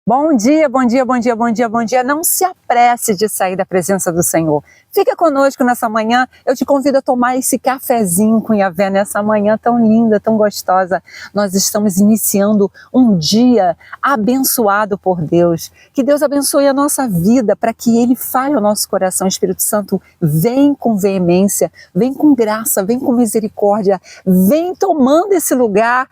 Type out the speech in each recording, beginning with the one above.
Bom dia, bom dia, bom dia, bom dia, bom dia. Não se apresse de sair da presença do Senhor. Fica conosco nessa manhã. Eu te convido a tomar esse cafezinho com Yahvé nessa manhã tão linda, tão gostosa. Nós estamos iniciando um dia abençoado por Deus. Que Deus abençoe a nossa vida para que Ele fale ao nosso coração. Espírito Santo, vem com veemência, vem com graça, vem com misericórdia, vem tomando esse lugar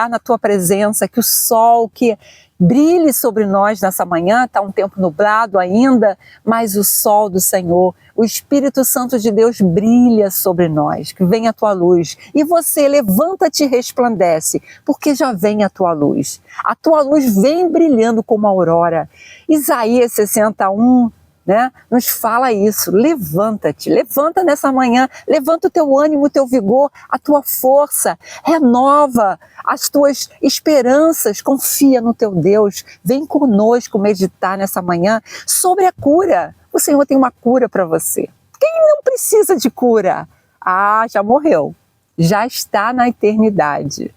na tua presença, que o sol que brilhe sobre nós nessa manhã. Está um tempo nublado ainda, mas o sol do Senhor, o Espírito Santo de Deus brilha sobre nós, que venha a tua luz. E você, levanta-te e resplandece, porque já vem a tua luz. A tua luz vem brilhando como a aurora. Isaías 61, nos fala isso. Levanta-te, levanta nessa manhã, levanta o teu ânimo, o teu vigor, a tua força, renova as tuas esperanças, confia no teu Deus. Vem conosco meditar nessa manhã sobre a cura. O Senhor tem uma cura para você. Quem não precisa de cura? Já morreu, já está na eternidade.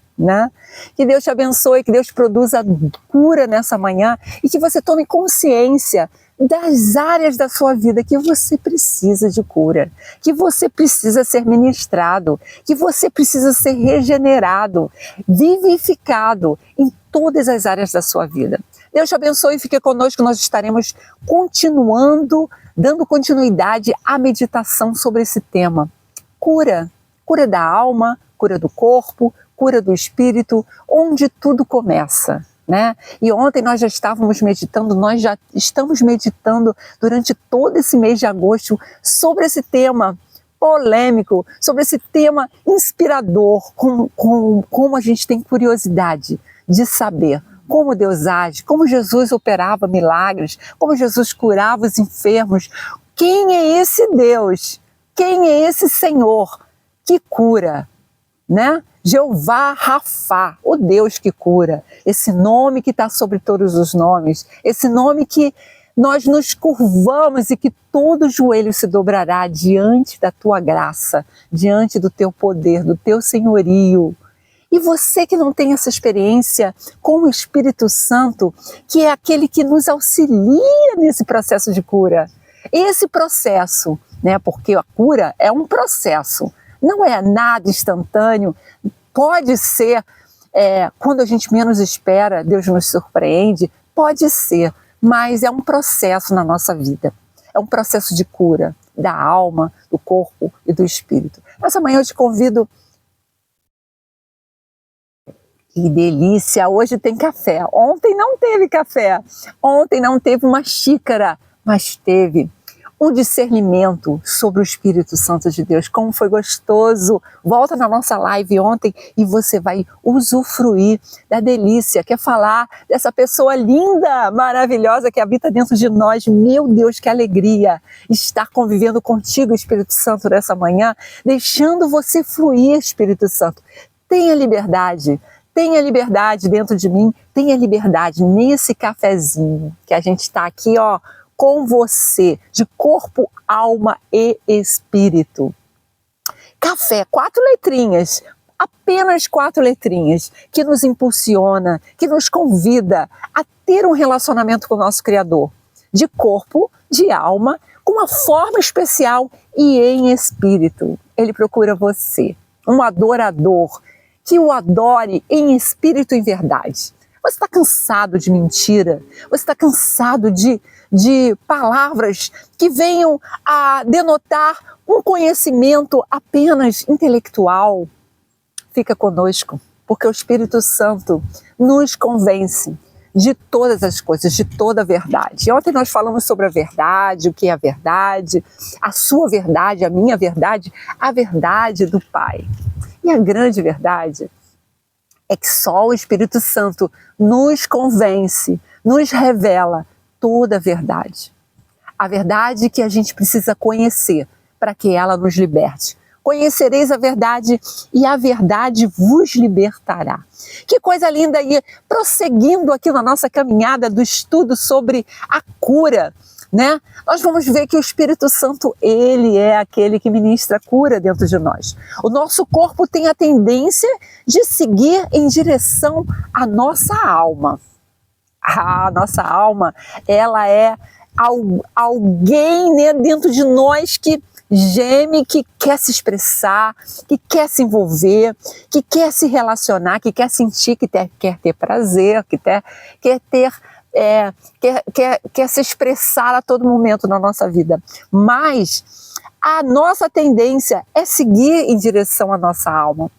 Que Deus te abençoe, que Deus produza cura nessa manhã e que você tome consciência das áreas da sua vida que você precisa de cura, que você precisa ser ministrado, que você precisa ser regenerado, vivificado em todas as áreas da sua vida. Deus te abençoe e fique conosco, nós estaremos dando continuidade à meditação sobre esse tema. Cura da alma, cura do corpo, cura do espírito, onde tudo começa. E ontem nós já estamos meditando durante todo esse mês de agosto sobre esse tema polêmico, sobre esse tema inspirador, como a gente tem curiosidade de saber como Deus age, como Jesus operava milagres, como Jesus curava os enfermos. Quem é esse Deus? Quem é esse Senhor que cura? Jeová Rafá, o Deus que cura, esse nome que está sobre todos os nomes, esse nome que nós nos curvamos e que todo joelho se dobrará diante da tua graça, diante do teu poder, do teu senhorio. E você que não tem essa experiência com o Espírito Santo, que é aquele que nos auxilia nesse processo de cura, esse processo, porque a cura é um processo, não é nada instantâneo, pode ser, quando a gente menos espera, Deus nos surpreende, pode ser, mas é um processo na nossa vida, é um processo de cura da alma, do corpo e do espírito. Nessa manhã eu te convido, que delícia, hoje tem café, ontem não teve café, ontem não teve uma xícara, mas teve um discernimento sobre o Espírito Santo de Deus. Como foi gostoso! Volta na nossa live ontem e você vai usufruir da delícia, que é falar dessa pessoa linda, maravilhosa que habita dentro de nós. Meu Deus, que alegria estar convivendo contigo, Espírito Santo, nessa manhã, deixando você fluir, Espírito Santo. Tenha liberdade dentro de mim, tenha liberdade nesse cafezinho, que a gente está aqui, com você, de corpo, alma e espírito. Café, 4 letrinhas, apenas 4 letrinhas, que nos impulsiona, que nos convida a ter um relacionamento com o nosso Criador, de corpo, de alma, com uma forma especial e em espírito. Ele procura você, um adorador, que o adore em espírito e em verdade. Você está cansado de mentira? Você está cansado de palavras que venham a denotar um conhecimento apenas intelectual? Fica conosco, porque o Espírito Santo nos convence de todas as coisas, de toda a verdade. E ontem nós falamos sobre a verdade, o que é a verdade, a sua verdade, a minha verdade, a verdade do Pai. E a grande verdade é que só o Espírito Santo nos convence, nos revela toda a verdade. A verdade que a gente precisa conhecer para que ela nos liberte. Conhecereis a verdade e a verdade vos libertará. Que coisa linda aí, prosseguindo aqui na nossa caminhada do estudo sobre a cura, Nós vamos ver que o Espírito Santo, ele é aquele que ministra a cura dentro de nós. O nosso corpo tem a tendência de seguir em direção à nossa alma. A nossa alma, ela é alguém, né, dentro de nós que geme, que quer se expressar, que quer se envolver, que quer se relacionar, que quer sentir, que quer ter prazer, que quer ter quer se expressar a todo momento na nossa vida. Mas a nossa tendência é seguir em direção à nossa alma.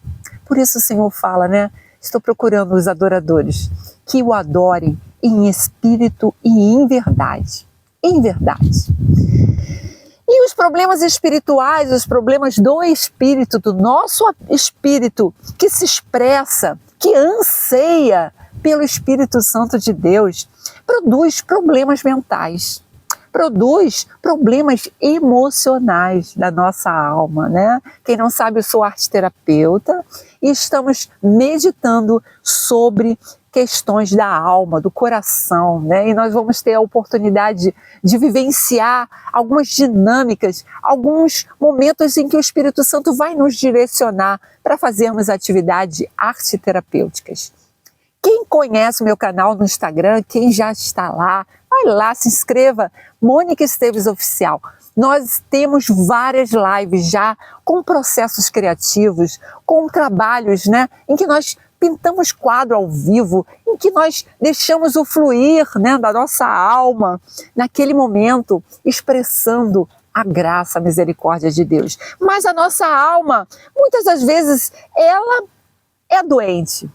Por isso o Senhor fala, né? Estou procurando os adoradores que o adorem em espírito e em verdade. Em verdade. E os problemas espirituais, os problemas do espírito, do nosso espírito, que se expressa, que anseia pelo Espírito Santo de Deus, produz problemas mentais, produz problemas emocionais da nossa alma, né? Quem não sabe, eu sou arte-terapeuta e estamos meditando sobre questões da alma, do coração, né? E nós vamos ter a oportunidade de vivenciar algumas dinâmicas, alguns momentos em que o Espírito Santo vai nos direcionar para fazermos atividades arte-terapêuticas. Quem conhece o meu canal no Instagram, quem já está lá, vai lá, se inscreva, Mônica Esteves Oficial. Nós temos várias lives já com processos criativos, com trabalhos, né, em que nós pintamos quadro ao vivo, em que nós deixamos o fluir, né, da nossa alma naquele momento, expressando a graça, a misericórdia de Deus. Mas a nossa alma, muitas das vezes, ela é doente.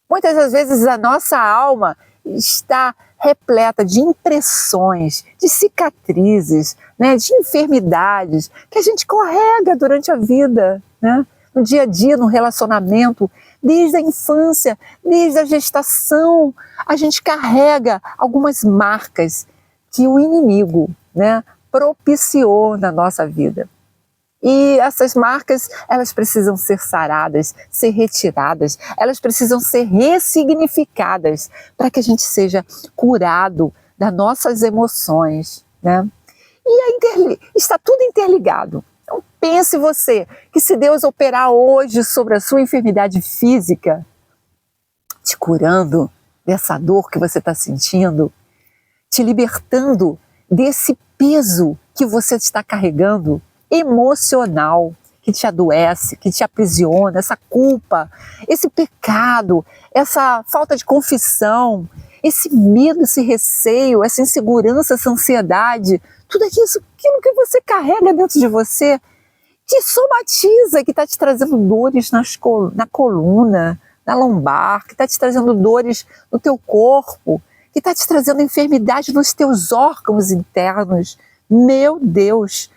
Muitas das vezes a nossa alma está repleta de impressões, de cicatrizes, né, de enfermidades que a gente carrega durante a vida, né, no dia a dia, no relacionamento, desde a infância, desde a gestação, a gente carrega algumas marcas que o inimigo, né, propiciou na nossa vida. E essas marcas, elas precisam ser saradas, ser retiradas, elas precisam ser ressignificadas para que a gente seja curado das nossas emoções, né? E está tudo interligado. Então pense você que se Deus operar hoje sobre a sua enfermidade física, te curando dessa dor que você está sentindo, te libertando desse peso que você está carregando, emocional, que te adoece, que te aprisiona, essa culpa, esse pecado, essa falta de confissão, esse medo, esse receio, essa insegurança, essa ansiedade, tudo aquilo que você carrega dentro de você, te somatiza, que está te trazendo dores na coluna, na lombar, que está te trazendo dores no teu corpo, que está te trazendo enfermidade nos teus órgãos internos. Meu Deus!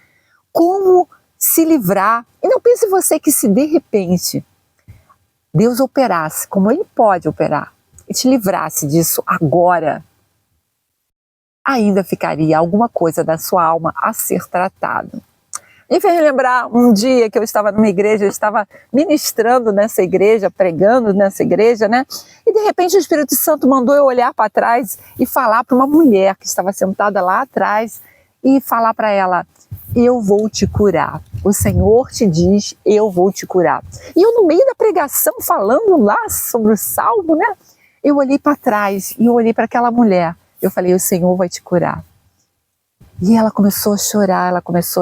Como se livrar? E não pense você que se de repente Deus operasse, como Ele pode operar, e te livrasse disso agora, ainda ficaria alguma coisa da sua alma a ser tratado. Me fez lembrar um dia que eu estava numa igreja, eu estava ministrando nessa igreja, pregando nessa igreja, né? E de repente o Espírito Santo mandou eu olhar para trás e falar para uma mulher que estava sentada lá atrás e falar para ela: eu vou te curar. O Senhor te diz, eu vou te curar. E eu, no meio da pregação, falando lá sobre o salmo, né? Eu olhei para trás e eu olhei para aquela mulher. Eu falei: o Senhor vai te curar. E ela começou a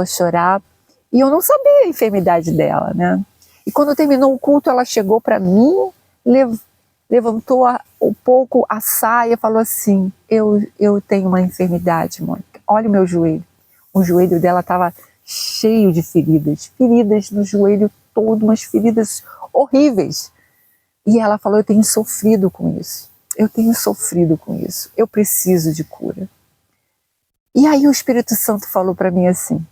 chorar. E eu não sabia a enfermidade dela, né? E quando terminou o culto, ela chegou para mim, levantou um pouco a saia e falou assim: eu tenho uma enfermidade, Mônica. Olha o meu joelho. O joelho dela estava cheio de feridas no joelho todo, umas feridas horríveis. E ela falou: eu tenho sofrido com isso, eu preciso de cura. E aí o Espírito Santo falou para mim assim,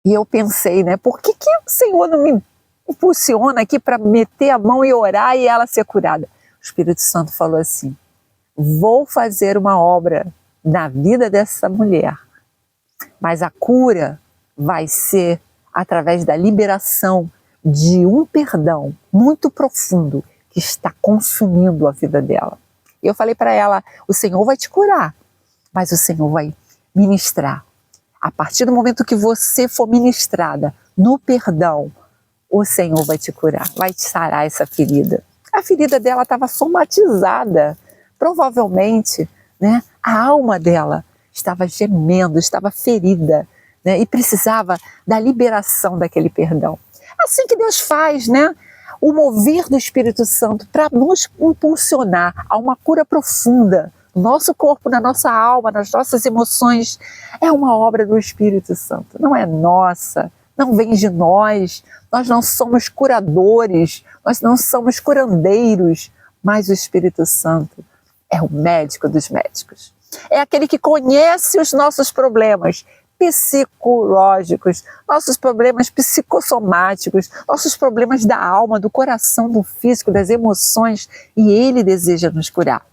e eu pensei, né, por que o Senhor não me impulsiona aqui para meter a mão e orar e ela ser curada? O Espírito Santo falou assim: vou fazer uma obra na vida dessa mulher, mas a cura vai ser através da liberação de um perdão muito profundo que está consumindo a vida dela. E eu falei para ela: o Senhor vai te curar, mas o Senhor vai ministrar. A partir do momento que você for ministrada no perdão, o Senhor vai te curar, vai te sarar essa ferida. A ferida dela estava somatizada provavelmente, né, a alma dela estava gemendo, estava ferida, né, e precisava da liberação daquele perdão. Assim que Deus faz, né? O mover do Espírito Santo para nos impulsionar a uma cura profunda no nosso corpo, na nossa alma, nas nossas emoções, é uma obra do Espírito Santo, não é nossa, não vem de nós não somos curadores, nós não somos curandeiros, mas o Espírito Santo é o médico dos médicos. É aquele que conhece os nossos problemas psicológicos, nossos problemas psicossomáticos, nossos problemas da alma, do coração, do físico, das emoções, e Ele deseja nos curar.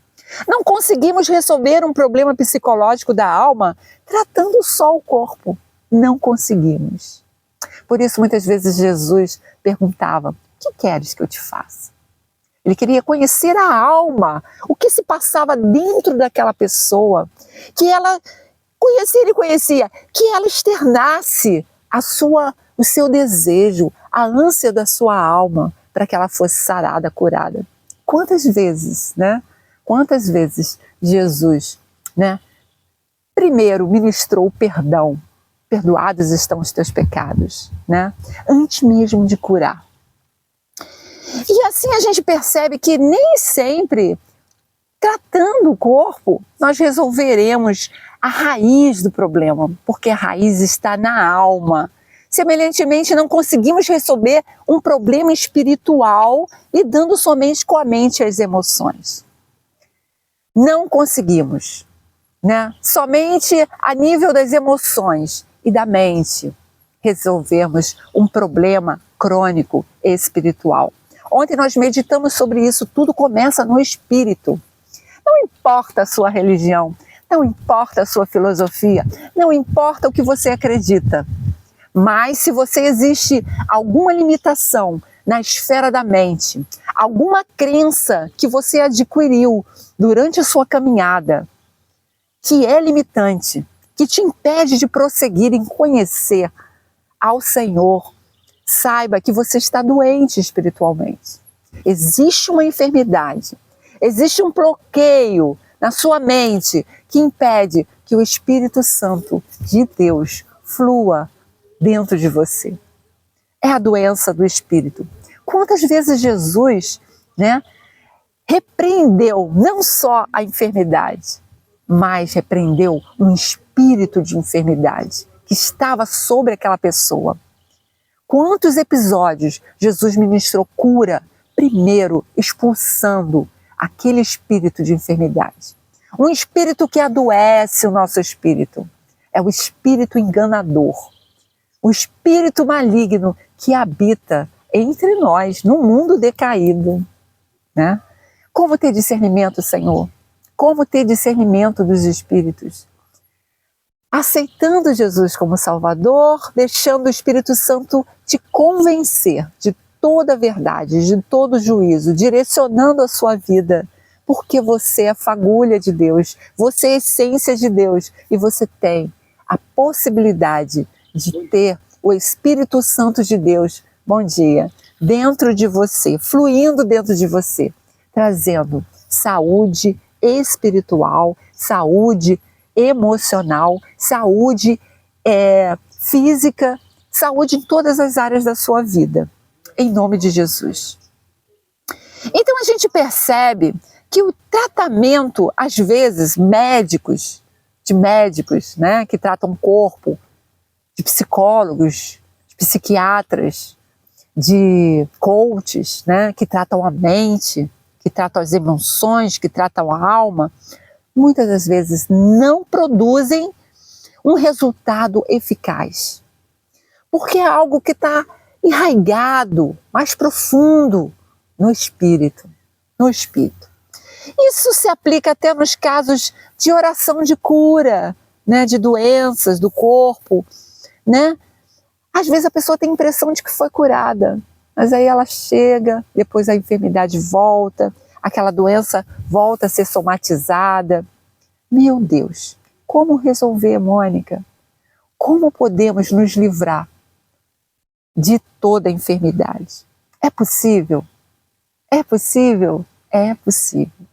Não conseguimos resolver um problema psicológico da alma tratando só o corpo. Não conseguimos. Por isso, muitas vezes, Jesus perguntava: o que queres que eu te faça? Ele queria conhecer a alma, o que se passava dentro daquela pessoa, que ela conhecia, que ela externasse o seu desejo, a ânsia da sua alma, para que ela fosse sarada, curada. Quantas vezes, né? Quantas vezes Jesus, né, primeiro ministrou o perdão, perdoados estão os teus pecados, né, antes mesmo de curar. E assim a gente percebe que nem sempre, tratando o corpo, nós resolveremos a raiz do problema, porque a raiz está na alma. Semelhantemente, não conseguimos resolver um problema espiritual lidando somente com a mente e as emoções. Não conseguimos, né? Somente a nível das emoções e da mente resolvermos um problema crônico espiritual. Ontem nós meditamos sobre isso, tudo começa no espírito. Não importa a sua religião, não importa a sua filosofia, não importa o que você acredita, mas se você existe alguma limitação na esfera da mente, alguma crença que você adquiriu durante a sua caminhada, que é limitante, que te impede de prosseguir em conhecer ao Senhor, saiba que você está doente espiritualmente. Existe uma enfermidade, existe um bloqueio na sua mente que impede que o Espírito Santo de Deus flua dentro de você. É a doença do Espírito. Quantas vezes Jesus, né, repreendeu não só a enfermidade, mas repreendeu um espírito de enfermidade que estava sobre aquela pessoa. Quantos episódios Jesus ministrou cura, primeiro expulsando aquele espírito de enfermidade. Um espírito que adoece o nosso espírito. É o espírito enganador. O espírito maligno que habita entre nós, no mundo decaído, né? Como ter discernimento, Senhor? Como ter discernimento dos espíritos? Aceitando Jesus como Salvador, deixando o Espírito Santo te convencer de toda a verdade, de todo o juízo, direcionando a sua vida, porque você é fagulha de Deus, você é essência de Deus e você tem a possibilidade de ter o Espírito Santo de Deus, bom dia, dentro de você, fluindo dentro de você, trazendo saúde espiritual, saúde emocional, saúde física, saúde em todas as áreas da sua vida, em nome de Jesus. Então a gente percebe que o tratamento, às vezes, médicos, né, que tratam o corpo, de psicólogos, de psiquiatras, de coaches, né, que tratam a mente, que tratam as emoções, que tratam a alma, muitas das vezes não produzem um resultado eficaz. Porque é algo que está enraizado, mais profundo no espírito, Isso se aplica até nos casos de oração de cura, né, de doenças do corpo, né? Às vezes a pessoa tem a impressão de que foi curada, mas aí ela chega, depois a enfermidade volta, aquela doença volta a ser somatizada. Meu Deus, como resolver, Mônica? Como podemos nos livrar de toda a enfermidade? É possível? É possível? É possível.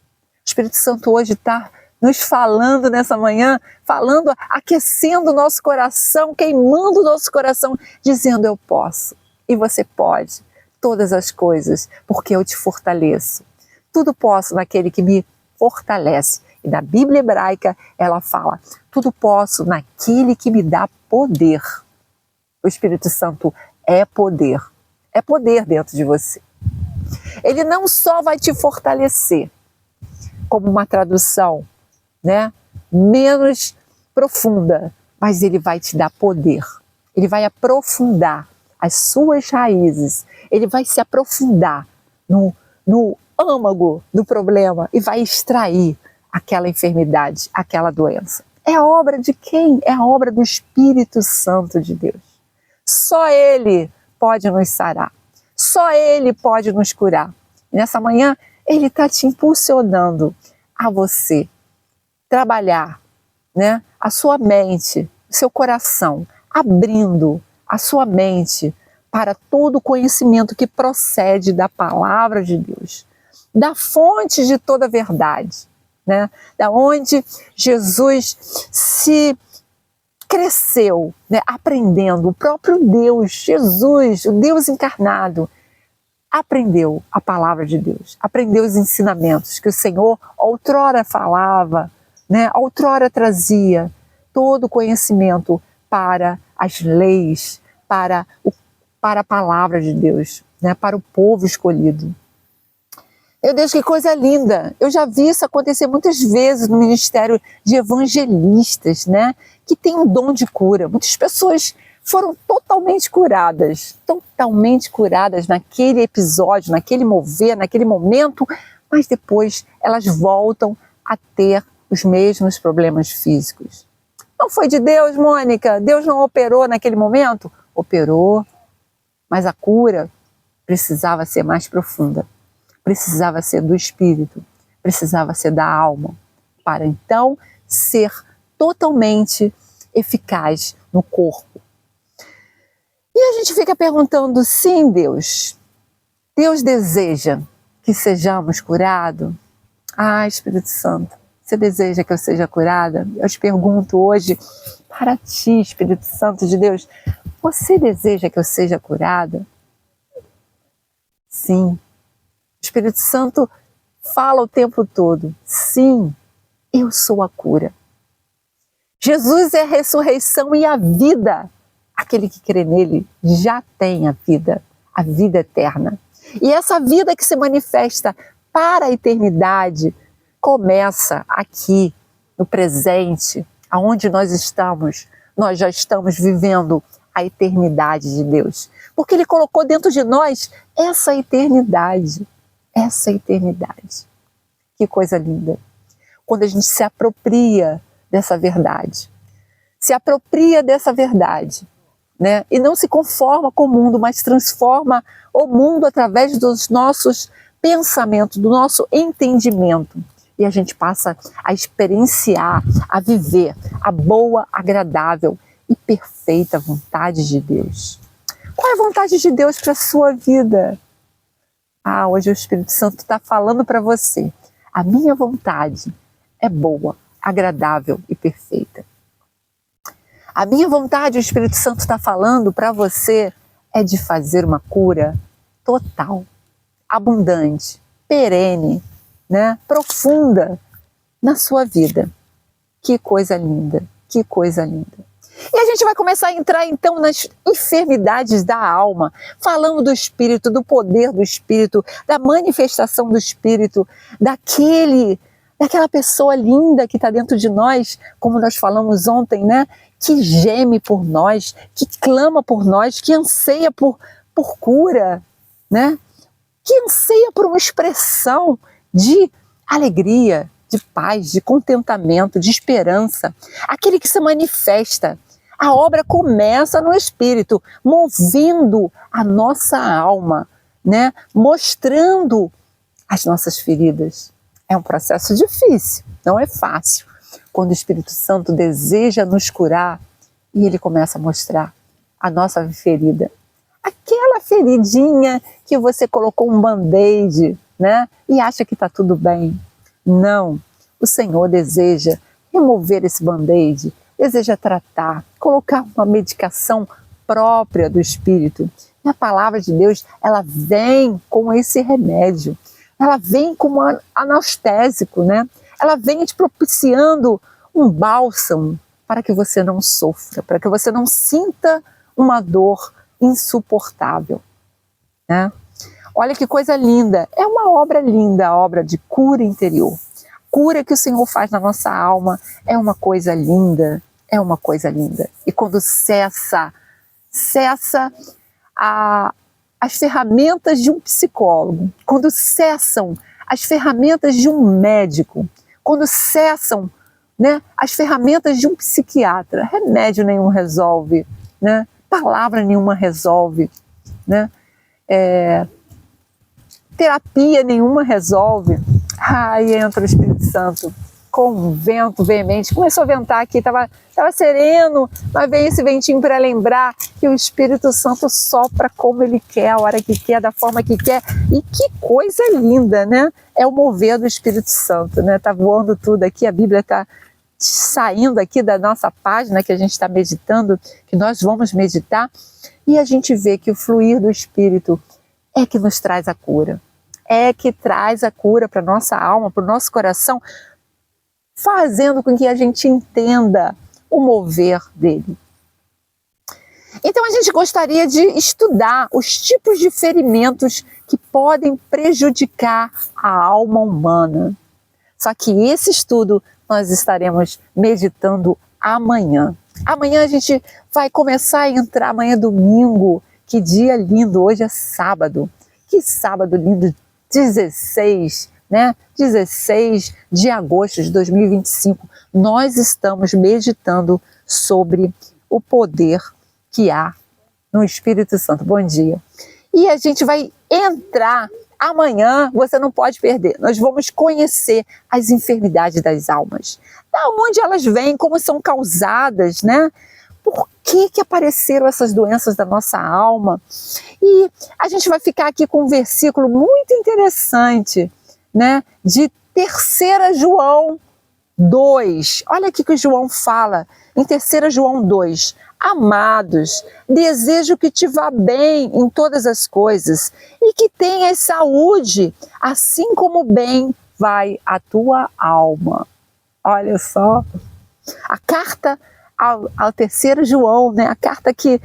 Espírito Santo hoje está nos falando nessa manhã, falando, aquecendo o nosso coração, queimando o nosso coração, dizendo: eu posso e você pode todas as coisas, porque eu te fortaleço. Tudo posso naquele que me fortalece. E na Bíblia hebraica ela fala: tudo posso naquele que me dá poder. O Espírito Santo é poder dentro de você. Ele não só vai te fortalecer, como uma tradução, né, menos profunda, mas ele vai te dar poder. Ele vai aprofundar as suas raízes. Ele vai se aprofundar no âmago do problema e vai extrair aquela enfermidade, aquela doença. É a obra de quem? É a obra do Espírito Santo de Deus. Só Ele pode nos sarar. Só Ele pode nos curar. E nessa manhã, Ele está te impulsionando a você trabalhar, né, a sua mente, o seu coração, abrindo a sua mente para todo o conhecimento que procede da palavra de Deus, da fonte de toda a verdade, né, da onde Jesus se cresceu, né, aprendendo. O próprio Deus, Jesus, o Deus encarnado, aprendeu a palavra de Deus, aprendeu os ensinamentos que o Senhor outrora falava, né, outrora trazia todo o conhecimento para as leis, para a palavra de Deus, né, para o povo escolhido. Meu Deus, que coisa linda! Eu já vi isso acontecer muitas vezes no ministério de evangelistas, né, que tem um dom de cura. Muitas pessoas foram totalmente curadas naquele episódio, naquele mover, naquele momento, mas depois elas voltam a ter os mesmos problemas físicos. Não foi de Deus, Mônica? Deus não operou naquele momento? Operou, mas a cura precisava ser mais profunda, precisava ser do espírito, precisava ser da alma, para então ser totalmente eficaz no corpo. E a gente fica perguntando: sim, Deus deseja que sejamos curados? Ah, Espírito Santo, você deseja que eu seja curada? Eu te pergunto hoje, para ti, Espírito Santo de Deus, você deseja que eu seja curada? Sim. O Espírito Santo fala o tempo todo: sim, eu sou a cura. Jesus é a ressurreição e a vida. Aquele que crê nele já tem a vida eterna. E essa vida que se manifesta para a eternidade começa aqui, no presente, aonde nós estamos. Nós já estamos vivendo a eternidade de Deus, porque Ele colocou dentro de nós essa eternidade. Essa eternidade. Que coisa linda! Quando a gente se apropria dessa verdade. Se apropria dessa verdade, né? E não se conforma com o mundo, mas transforma o mundo através dos nossos pensamentos, do nosso entendimento. E a gente passa a experienciar, a viver a boa, agradável e perfeita vontade de Deus. Qual é a vontade de Deus para a sua vida? Ah, hoje o Espírito Santo está falando para você: a minha vontade é boa, agradável e perfeita. A minha vontade, o Espírito Santo está falando para você, é de fazer uma cura total, abundante, perene, né, profunda na sua vida. Que coisa linda, que coisa linda. E a gente vai começar a entrar então nas enfermidades da alma, falando do Espírito, do poder do Espírito, da manifestação do Espírito, daquela pessoa linda que está dentro de nós, como nós falamos ontem, né? Que geme por nós, que clama por nós, que anseia por cura, né? Que anseia por uma expressão de alegria, de paz, de contentamento, de esperança. Aquele que se manifesta. A obra começa no Espírito, movendo a nossa alma, né? Mostrando as nossas feridas. É um processo difícil, não é fácil. Quando o Espírito Santo deseja nos curar, e Ele começa a mostrar a nossa ferida. Aquela feridinha que você colocou um band-aid, né? E acha que está tudo bem. Não. O Senhor deseja remover esse band-aid, deseja tratar, colocar uma medicação própria do Espírito. E a palavra de Deus, ela vem com esse remédio. Ela vem como um anestésico, né? Ela vem te propiciando um bálsamo para que você não sofra, para que você não sinta uma dor insuportável, né? Olha que coisa linda, é uma obra linda, a obra de cura interior. Cura que o Senhor faz na nossa alma é uma coisa linda, é uma coisa linda. E quando cessa as ferramentas de um psicólogo, quando cessam as ferramentas de um médico, quando cessam, né, as ferramentas de um psiquiatra, remédio nenhum resolve, né, palavra nenhuma resolve, né, terapia nenhuma resolve. Aí entra o Espírito Santo com um vento veemente. Começou a ventar aqui, estava sereno, mas vem esse ventinho para lembrar que o Espírito Santo sopra como ele quer, a hora que quer, da forma que quer. E que coisa linda, né? É o mover do Espírito Santo, né? Tá voando tudo aqui, a Bíblia está saindo aqui da nossa página que a gente está meditando, que nós vamos meditar, e a gente vê que o fluir do Espírito é que nos traz a cura. É que traz a cura para a nossa alma, para o nosso coração, fazendo com que a gente entenda o mover dele. Então a gente gostaria de estudar os tipos de ferimentos que podem prejudicar a alma humana. Só que esse estudo nós estaremos meditando amanhã. Amanhã a gente vai começar a entrar, amanhã é domingo. Que dia lindo, hoje é sábado. Que sábado lindo, 16, né? 16 de agosto de 2025. Nós estamos meditando sobre o poder que há no Espírito Santo. Bom dia. E a gente vai entrar amanhã, você não pode perder. Nós vamos conhecer as enfermidades das almas. Da onde elas vêm, como são causadas, né? Por que apareceram essas doenças da nossa alma? E a gente vai ficar aqui com um versículo muito interessante, né? De 3 João 2. Olha aqui que o João fala em 3 João 2. Amados, desejo que te vá bem em todas as coisas e que tenhas saúde, assim como bem vai a tua alma. Olha só, a carta ao 3 João, né? A carta que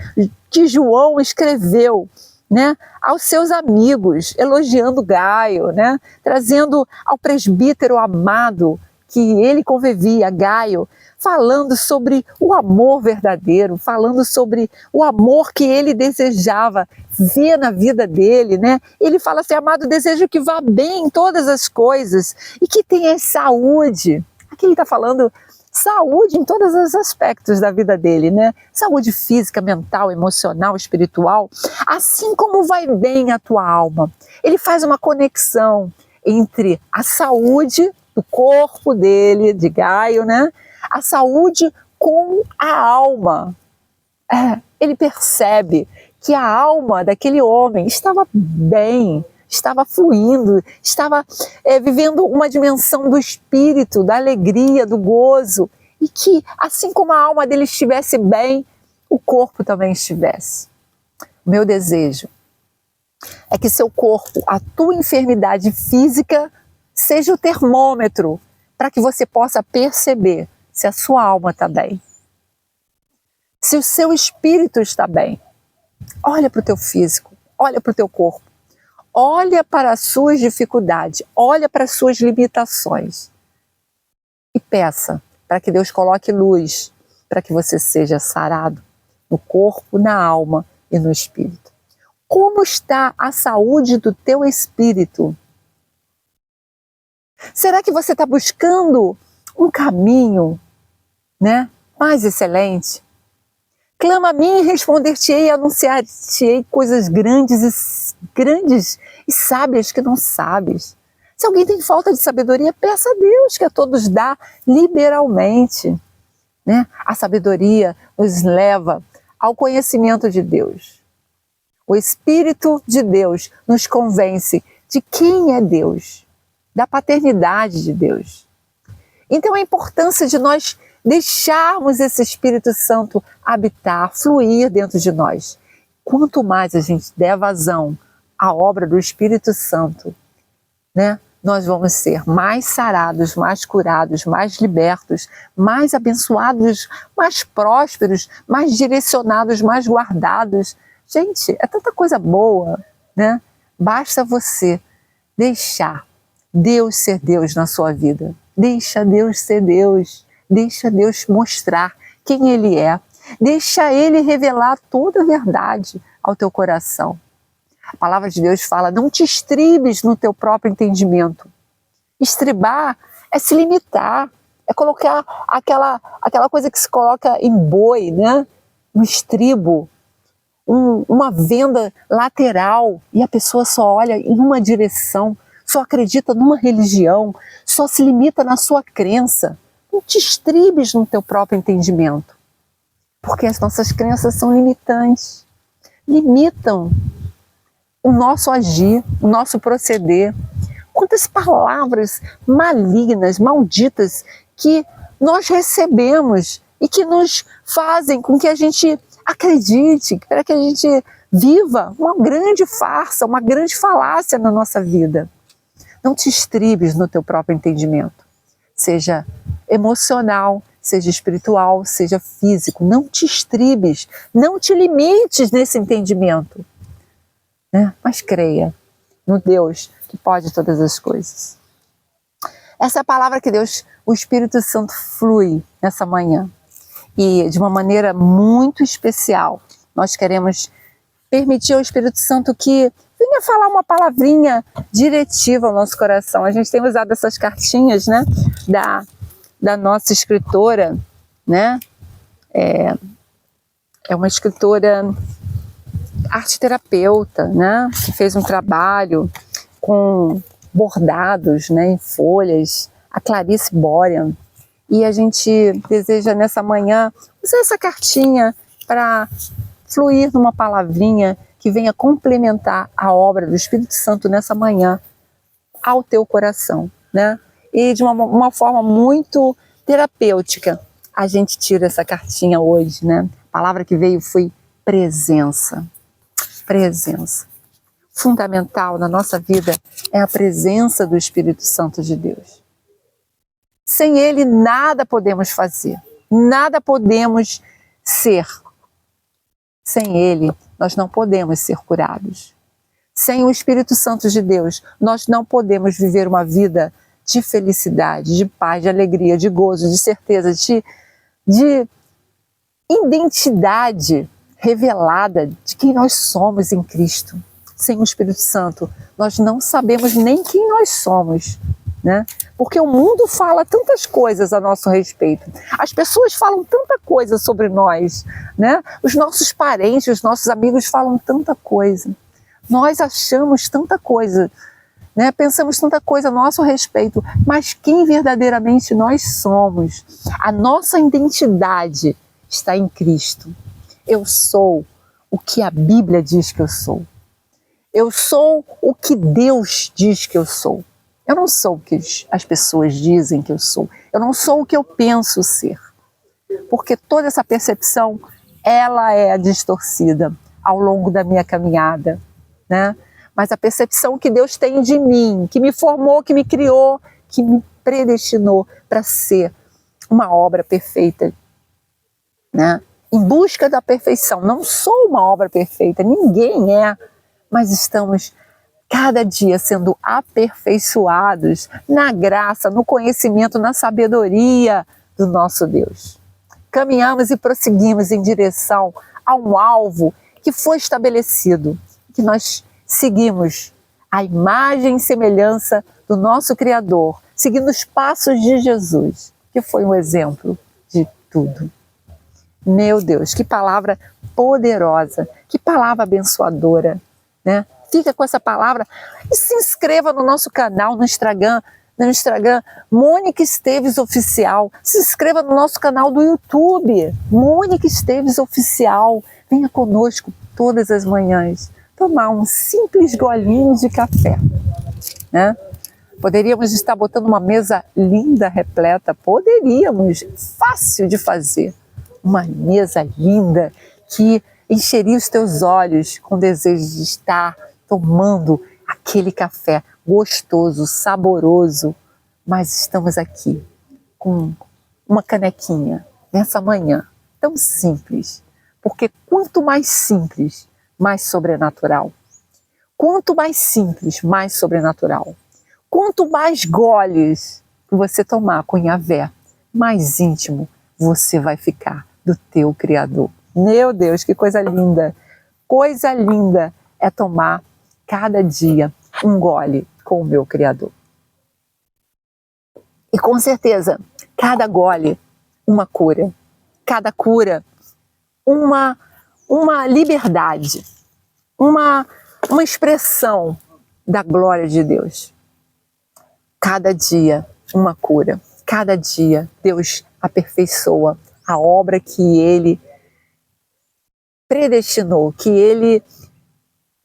João escreveu, né, aos seus amigos, elogiando Gaio, né, trazendo ao presbítero amado que ele convivia, Gaio, falando sobre o amor verdadeiro, falando sobre o amor que ele desejava ver na vida dele, né? Ele fala assim: amado, desejo que vá bem em todas as coisas e que tenha saúde. Aqui ele está falando saúde em todos os aspectos da vida dele, né? Saúde física, mental, emocional, espiritual, assim como vai bem a tua alma. Ele faz uma conexão entre a saúde do corpo dele, de Gaio, né? A saúde com a alma. Ele percebe que a alma daquele homem estava bem, estava fluindo, estava vivendo uma dimensão do espírito, da alegria, do gozo, e que assim como a alma dele estivesse bem, o corpo também estivesse. O meu desejo é que seu corpo, a tua enfermidade física, seja o termômetro para que você possa perceber se a sua alma está bem, se o seu espírito está bem. Olha para o teu físico, olha para o teu corpo, olha para as suas dificuldades, olha para as suas limitações e peça para que Deus coloque luz para que você seja sarado no corpo, na alma e no espírito. Como está a saúde do teu espírito? Será que você está buscando um caminho, né, mais excelente? Clama a mim e responder-te-ei, anunciar-te-ei coisas grandes e sábias que não sabes. Se alguém tem falta de sabedoria, peça a Deus, que a todos dá liberalmente, né? A sabedoria nos leva ao conhecimento de Deus. O Espírito de Deus nos convence de quem é Deus. da paternidade de Deus. Então a importância de nós deixarmos esse Espírito Santo habitar, fluir dentro de nós. Quanto mais a gente der vazão à obra do Espírito Santo, né, nós vamos ser mais sarados, mais curados, mais libertos, mais abençoados, mais prósperos, mais direcionados, mais guardados. Gente, é tanta coisa boa, né? Basta você deixar Deus ser Deus na sua vida. Deixa Deus ser Deus. Deixa Deus mostrar quem Ele é. Deixa Ele revelar toda a verdade ao teu coração. A palavra de Deus fala, não te estribes no teu próprio entendimento. Estribar é se limitar, é colocar aquela coisa que se coloca em boi, né? Um estribo, uma venda lateral, e a pessoa só olha em uma direção, só acredita numa religião, só se limita na sua crença. Não te estribes no teu próprio entendimento, porque as nossas crenças são limitantes, limitam o nosso agir, o nosso proceder. Quantas palavras malignas, malditas, que nós recebemos e que nos fazem com que a gente acredite, para que a gente viva uma grande farsa, uma grande falácia na nossa vida. Não te estribes no teu próprio entendimento, seja emocional, seja espiritual, seja físico. Não te estribes, não te limites nesse entendimento, né? Mas creia no Deus que pode todas as coisas. Essa é a palavra que Deus, o Espírito Santo, flui nessa manhã. E de uma maneira muito especial, nós queremos permitir ao Espírito Santo que venha falar uma palavrinha diretiva ao nosso coração. A gente tem usado essas cartinhas, né, da nossa escritora, né? É uma escritora arte-terapeuta, né, que fez um trabalho com bordados, né, em folhas, a Clarice Borean. E a gente deseja nessa manhã usar essa cartinha para fluir numa palavrinha que venha complementar a obra do Espírito Santo nessa manhã ao teu coração, né? E de uma forma muito terapêutica, a gente tira essa cartinha hoje, né? A palavra que veio foi presença. Presença. Fundamental na nossa vida é a presença do Espírito Santo de Deus. Sem Ele nada podemos fazer, nada podemos ser. Sem Ele nós não podemos ser curados. Sem o Espírito Santo de Deus nós não podemos viver uma vida de felicidade, de paz, de alegria, de gozo, de certeza, de identidade revelada de quem nós somos em Cristo. Sem o Espírito Santo, nós não sabemos nem quem nós somos, né? Porque o mundo fala tantas coisas a nosso respeito. As pessoas falam tanta coisa sobre nós, né? Os nossos parentes, os nossos amigos falam tanta coisa. Nós achamos tanta coisa, né? Pensamos tanta coisa a nosso respeito, mas quem verdadeiramente nós somos, a nossa identidade está em Cristo. Eu sou o que a Bíblia diz que eu sou. Eu sou o que Deus diz que eu sou. Eu não sou o que as pessoas dizem que eu sou. Eu não sou o que eu penso ser. Porque toda essa percepção, ela é distorcida ao longo da minha caminhada, né? Mas a percepção que Deus tem de mim, que me formou, que me criou, que me predestinou para ser uma obra perfeita, né? Em busca da perfeição. Não sou uma obra perfeita, ninguém é, mas estamos cada dia sendo aperfeiçoados na graça, no conhecimento, na sabedoria do nosso Deus. Caminhamos e prosseguimos em direção a um alvo que foi estabelecido, que nós seguimos a imagem e semelhança do nosso Criador, seguindo os passos de Jesus, que foi um exemplo de tudo. Meu Deus, que palavra poderosa, que palavra abençoadora, né? Fica com essa palavra e se inscreva no nosso canal no Instagram, Mônica Esteves Oficial. Se inscreva no nosso canal do YouTube, Mônica Esteves Oficial. Venha conosco todas as manhãs tomar um simples golinho de café, né? Poderíamos estar botando uma mesa linda, repleta. Poderíamos, fácil de fazer. Uma mesa linda que encheria os teus olhos com desejo de estar tomando aquele café gostoso, saboroso. Mas estamos aqui com uma canequinha nessa manhã tão simples. Porque quanto mais simples, mais sobrenatural. Quanto mais simples, mais sobrenatural. Quanto mais goles que você tomar com Yahvé, mais íntimo você vai ficar do teu Criador. Meu Deus, que coisa linda! Coisa linda é tomar cada dia um gole com o meu Criador. E com certeza, cada gole, uma cura. Cada cura, uma liberdade. Uma expressão da glória de Deus. Cada dia uma cura, cada dia Deus aperfeiçoa a obra que Ele predestinou, que Ele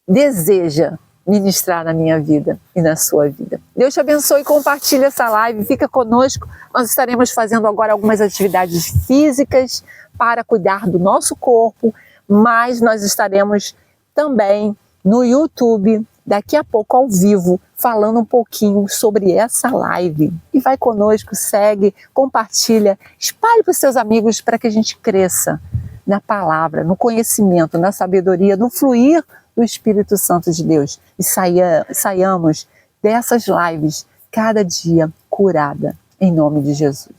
deseja ministrar na minha vida e na sua vida. Deus te abençoe e compartilhe essa live, fica conosco. Nós estaremos fazendo agora algumas atividades físicas para cuidar do nosso corpo, mas nós estaremos também no YouTube, daqui a pouco ao vivo, falando um pouquinho sobre essa live. E vai conosco, segue, compartilha, espalhe para os seus amigos para que a gente cresça na palavra, no conhecimento, na sabedoria, no fluir do Espírito Santo de Deus. E saiamos dessas lives cada dia curada, em nome de Jesus.